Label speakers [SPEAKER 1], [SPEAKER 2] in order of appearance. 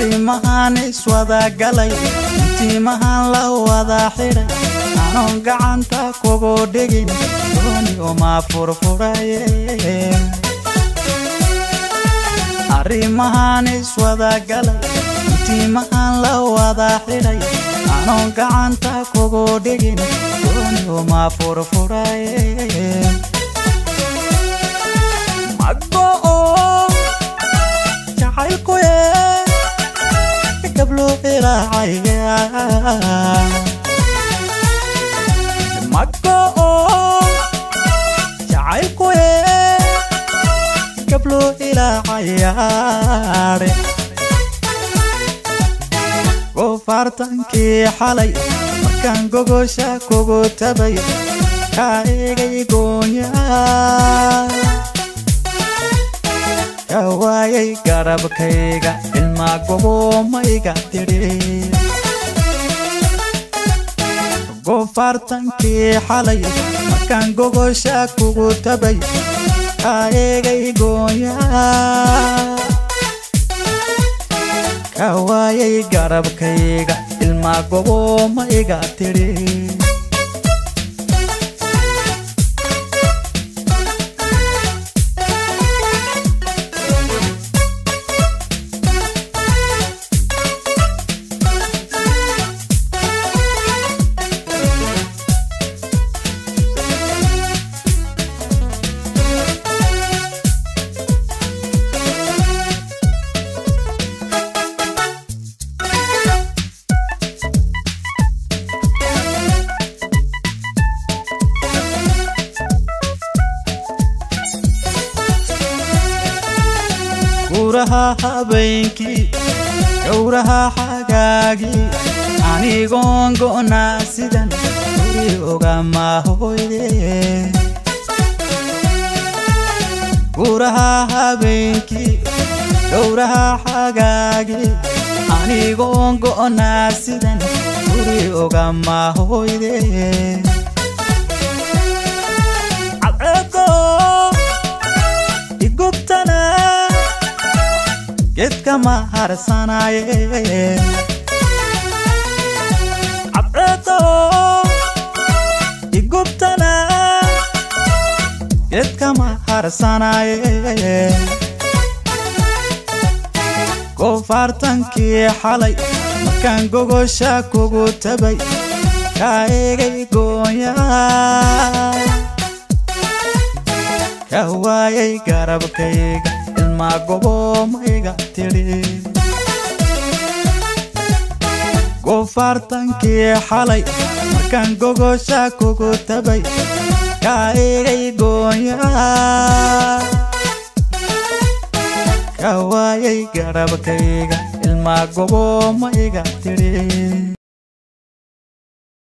[SPEAKER 1] arrimahan iswada galay intiimahan la wada xiray aanon gacanta kugu dhigin dooni uma furfuraye arrimahan iswada galay intiimahan la wada xiray aanon gacanta kugu dhigin dooni uma furfuraye قبلو إلى عيان مكو جعلكو قبلو إلى عيان وفارتنكي حالي مكان قوغوشا كوغو تبي كايغي قونيا كواي قرب كيغا ilma gobo maiga tiri gofartanki xalay markan gogosha kugu tabay kaegay goya kawayay garabkayga ilma gobo maiga tiri كورها حبينكي كورها حقاقي أني غونغونا سيدان كوري أغاما هويدي كورها حبينكي كورها حقاقي أني غونغونا سيدان كوري أغاما هويدي جد كما هرساناي عبرتو يقبتنا جد كما هرساناي كوفارتنكي حالي مكان غوغوشا كوغو تبي كايغي غويا كوايي غربكيغا ما gobo maiga tiri gofartanki xalay markan gogosha kugu tabay kaegay goya kawayay garabkayga ilma gobo maiga tiri